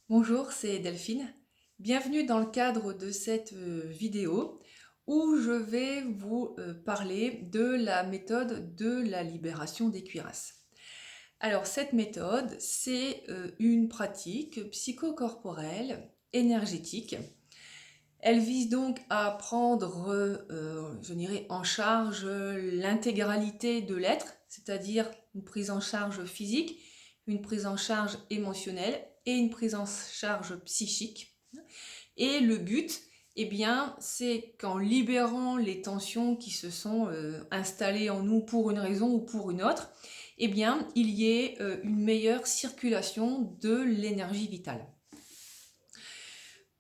Bonjour, c'est Delphine. Bienvenue dans le cadre de cette vidéo où je vais vous parler de la méthode de la libération des cuirasses. Alors cette méthode, c'est une pratique psychocorporelle énergétique. Elle vise donc à prendre, je dirais, en charge l'intégralité de l'être, c'est-à-dire une prise en charge physique, une prise en charge émotionnelle et une prise en charge psychique. Et le but, eh bien, c'est qu'en libérant les tensions qui se sont installées en nous pour une raison ou pour une autre, eh bien, il y ait une meilleure circulation de l'énergie vitale.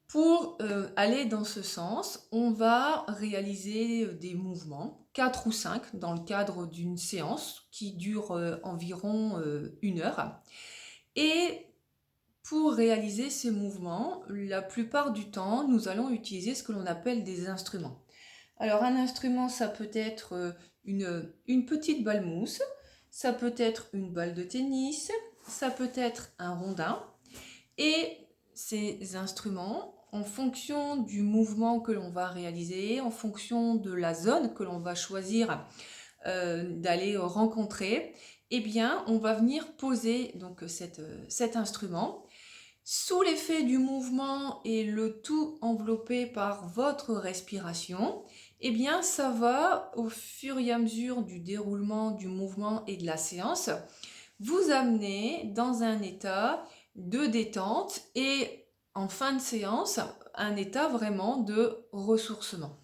Pour aller dans ce sens, on va réaliser des mouvements, 4 ou 5, dans le cadre d'une séance qui dure environ 1 heure. Et pour réaliser ces mouvements, la plupart du temps, nous allons utiliser ce que l'on appelle des instruments. Alors un instrument, ça peut être une petite balle mousse, ça peut être une balle de tennis, ça peut être un rondin. Et ces instruments, en fonction du mouvement que l'on va réaliser, en fonction de la zone que l'on va choisir d'aller rencontrer, eh bien, on va venir poser donc cet instrument. Sous l'effet du mouvement et le tout enveloppé par votre respiration, eh bien, ça va, au fur et à mesure du déroulement du mouvement et de la séance, vous amener dans un état de détente et en fin de séance, un état vraiment de ressourcement.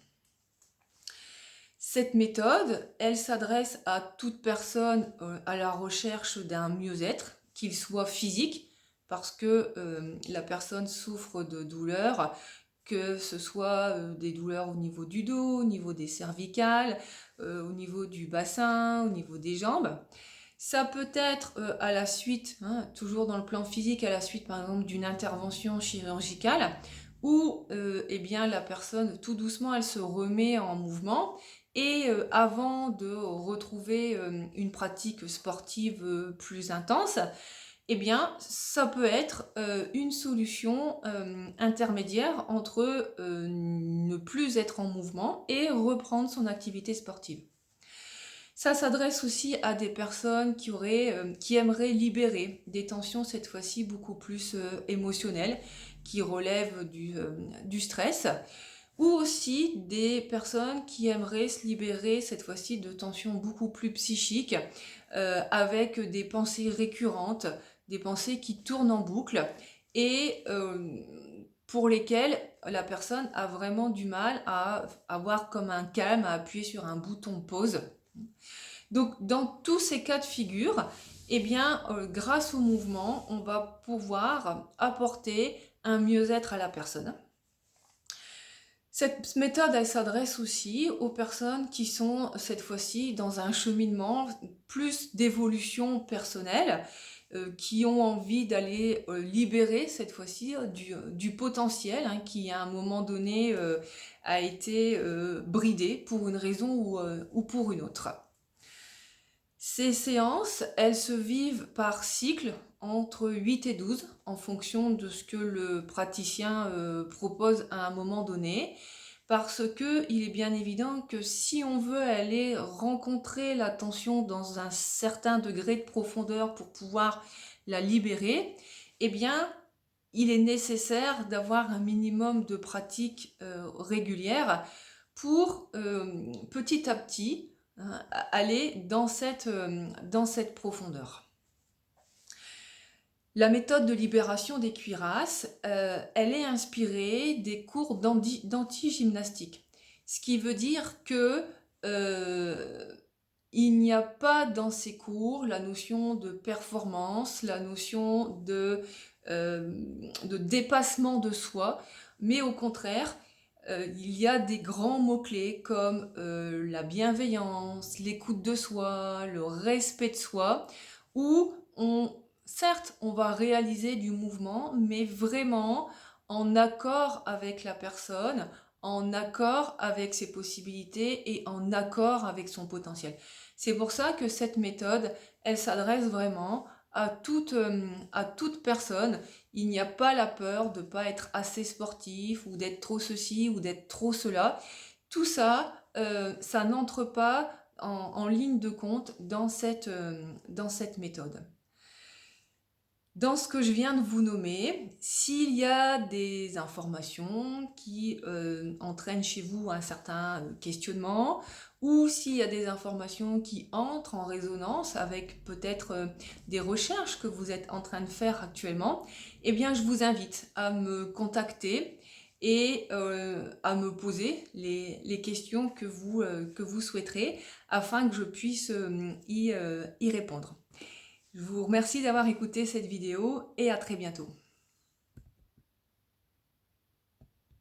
Cette méthode, elle s'adresse à toute personne à la recherche d'un mieux-être, qu'il soit physique, parce que la personne souffre de douleurs, que ce soit des douleurs au niveau du dos, au niveau des cervicales, au niveau du bassin, au niveau des jambes. Ça peut être à la suite, toujours dans le plan physique, à la suite par exemple d'une intervention chirurgicale, où eh bien, la personne, tout doucement, elle se remet en mouvement. Et avant de retrouver une pratique sportive plus intense, eh bien, ça peut être une solution intermédiaire entre ne plus être en mouvement et reprendre son activité sportive. Ça s'adresse aussi à des personnes qui aimeraient libérer des tensions, cette fois-ci beaucoup plus émotionnelles, qui relèvent du stress, ou aussi des personnes qui aimeraient se libérer, cette fois-ci, de tensions beaucoup plus psychiques, avec des pensées récurrentes, des pensées qui tournent en boucle, et pour lesquelles la personne a vraiment du mal à avoir comme un calme, à appuyer sur un bouton pause. Donc, dans tous ces cas de figure, eh bien, grâce au mouvement, on va pouvoir apporter un mieux-être à la personne. Cette méthode, elle s'adresse aussi aux personnes qui sont, cette fois-ci, dans un cheminement plus d'évolution personnelle, qui ont envie d'aller libérer, cette fois-ci, du potentiel, qui, à un moment donné, a été bridé pour une raison ou pour une autre. Ces séances, elles se vivent par cycle entre 8 et 12 en fonction de ce que le praticien propose à un moment donné, parce que il est bien évident que si on veut aller rencontrer la tension dans un certain degré de profondeur pour pouvoir la libérer, eh bien, il est nécessaire d'avoir un minimum de pratique régulière pour petit à petit aller dans cette profondeur. La méthode de libération des cuirasses, elle est inspirée des cours d'anti-gymnastique. Ce qui veut dire que il n'y a pas dans ces cours la notion de performance, la notion de dépassement de soi, mais au contraire, il y a des grands mots-clés comme la bienveillance, l'écoute de soi, le respect de soi, où certes, on va réaliser du mouvement, mais vraiment en accord avec la personne, en accord avec ses possibilités et en accord avec son potentiel. C'est pour ça que cette méthode, elle s'adresse vraiment à toute personne. Il n'y a pas la peur de ne pas être assez sportif ou d'être trop ceci ou d'être trop cela. Tout ça, ça n'entre pas en ligne de compte dans cette méthode. Dans ce que je viens de vous nommer, s'il y a des informations qui entraînent chez vous un certain questionnement, ou s'il y a des informations qui entrent en résonance avec peut-être des recherches que vous êtes en train de faire actuellement, eh bien je vous invite à me contacter et à me poser les questions que vous souhaiterez afin que je puisse y répondre. Je vous remercie d'avoir écouté cette vidéo et à très bientôt.